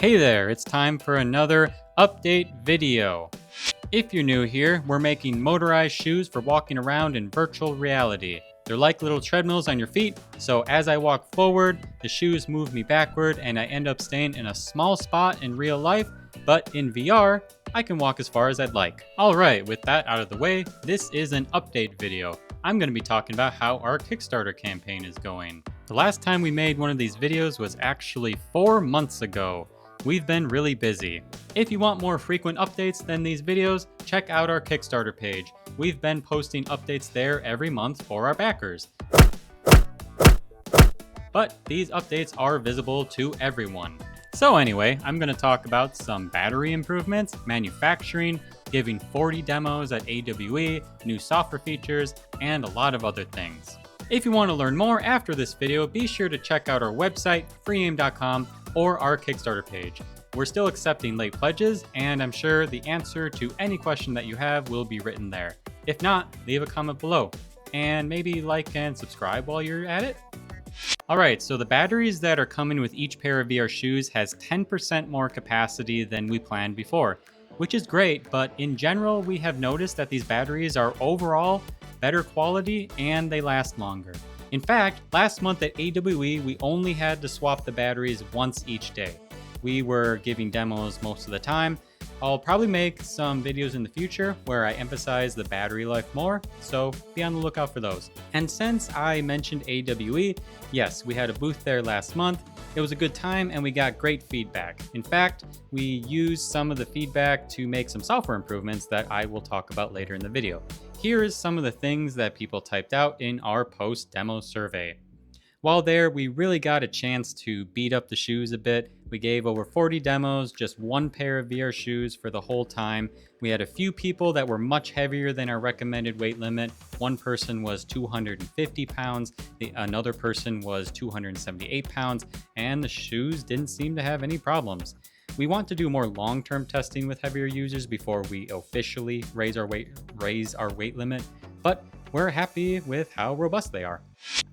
Hey there, it's time for another update video. If you're new here, we're making motorized shoes for walking around in virtual reality. They're like little treadmills on your feet, so as I walk forward, the shoes move me backward and I end up staying in a small spot in real life, but in VR, I can walk as far as I'd like. Alright, with that out of the way, this is an update video. I'm going to be talking about how our Kickstarter campaign is going. The last time we made one of these videos was actually 4 months ago. We've been really busy. If you want more frequent updates than these videos, check out our Kickstarter page. We've been posting updates there every month for our backers. But these updates are visible to everyone. So anyway, I'm going to talk about some battery improvements, manufacturing, giving 40 demos at AWE, new software features, and a lot of other things. If you want to learn more after this video, be sure to check out our website, freeaim.com, or our Kickstarter page. We're still accepting late pledges, and I'm sure the answer to any question that you have will be written there. If not, leave a comment below, and maybe like and subscribe while you're at it. Alright, so the batteries that are coming with each pair of VR shoes has 10% more capacity than we planned before, which is great, but in general, we have noticed that these batteries are overall better quality and they last longer. In fact, last month at AWE, we only had to swap the batteries once each day. We were giving demos most of the time. I'll probably make some videos in the future where I emphasize the battery life more, so be on the lookout for those. And since I mentioned AWE, yes, we had a booth there last month. It was a good time and we got great feedback. In fact, we used some of the feedback to make some software improvements that I will talk about later in the video. Here is some of the things that people typed out in our post-demo survey. While there, we really got a chance to beat up the shoes a bit. We gave over 40 demos, just one pair of VR shoes for the whole time. We had a few people that were much heavier than our recommended weight limit. One person was 250 pounds, another person was 278 pounds, and the shoes didn't seem to have any problems. We want to do more long-term testing with heavier users before we officially raise our weight limit, but we're happy with how robust they are.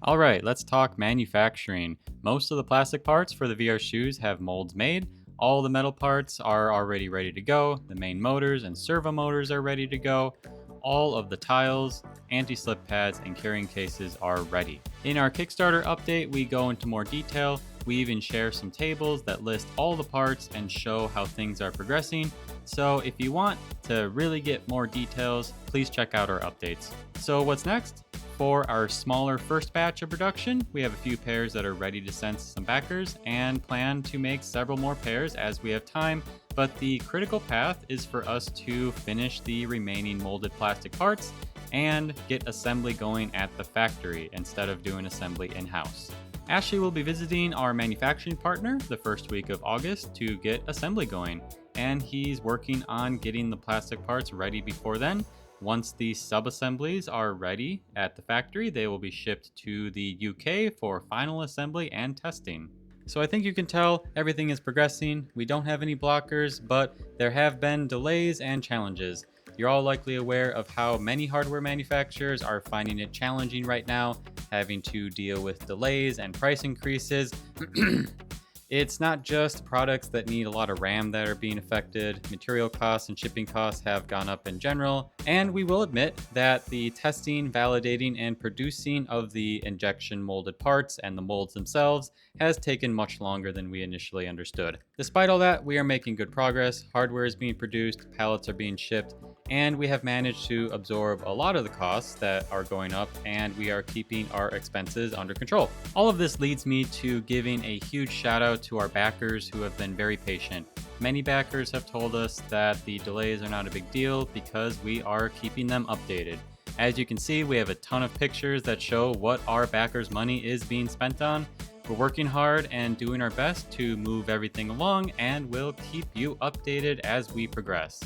All right, let's talk manufacturing. Most of the plastic parts for the VR shoes have molds made. All the metal parts are already ready to go. The main motors and servo motors are ready to go. All of the tiles, anti-slip pads, and carrying cases are ready. In our Kickstarter update, we go into more detail. We even share some tables that list all the parts and show how things are progressing. So if you want to really get more details, please check out our updates. So what's next? For our smaller first batch of production, we have a few pairs that are ready to send some backers and plan to make several more pairs as we have time. But the critical path is for us to finish the remaining molded plastic parts and get assembly going at the factory instead of doing assembly in-house. Ashley will be visiting our manufacturing partner the first week of August to get assembly going, and he's working on getting the plastic parts ready before then. Once the sub-assemblies are ready at the factory, they will be shipped to the UK for final assembly and testing. So I think you can tell everything is progressing. We don't have any blockers, but there have been delays and challenges. You're all likely aware of how many hardware manufacturers are finding it challenging right now, having to deal with delays and price increases. It's not just products that need a lot of RAM that are being affected. Material costs and shipping costs have gone up in general, and we will admit that the testing, validating, and producing of the injection molded parts and the molds themselves has taken much longer than we initially understood. Despite all that, we are making good progress. Hardware is being produced, pallets are being shipped, and we have managed to absorb a lot of the costs that are going up, and we are keeping our expenses under control. All of this leads me to giving a huge shout out to our backers who have been very patient. Many backers have told us that the delays are not a big deal because we are keeping them updated. As you can see, we have a ton of pictures that show what our backers' money is being spent on. We're working hard and doing our best to move everything along, and we'll keep you updated as we progress.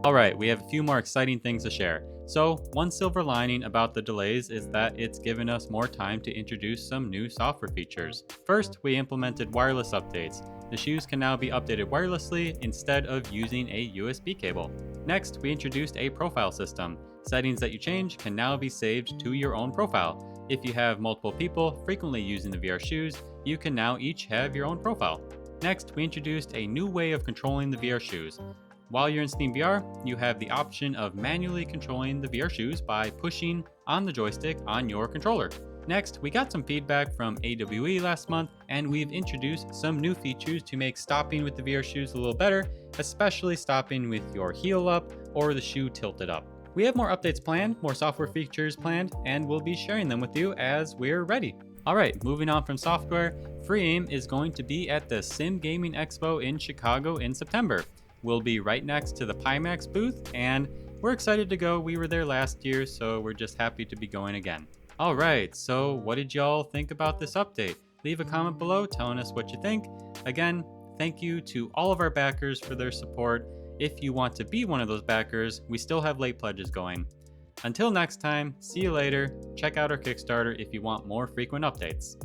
Alright, we have a few more exciting things to share. So, one silver lining about the delays is that it's given us more time to introduce some new software features. First, we implemented wireless updates. The shoes can now be updated wirelessly instead of using a USB cable. Next, we introduced a profile system. Settings that you change can now be saved to your own profile. If you have multiple people frequently using the VR shoes, you can now each have your own profile. Next, we introduced a new way of controlling the VR shoes. While you're in Steam VR, you have the option of manually controlling the VR shoes by pushing on the joystick on your controller. Next, we got some feedback from AWE last month, and we've introduced some new features to make stopping with the VR shoes a little better, especially stopping with your heel up or the shoe tilted up. We have more updates planned, more software features planned, and we'll be sharing them with you as we're ready. Alright, moving on from software, Freeaim is going to be at the Sim Gaming Expo in Chicago in September. We'll be right next to the Pimax booth, and we're excited to go. We were there last year, so we're just happy to be going again. Alright, so what did y'all think about this update? Leave a comment below telling us what you think. Again, thank you to all of our backers for their support. If you want to be one of those backers, we still have late pledges going. Until next time, see you later. Check out our Kickstarter if you want more frequent updates.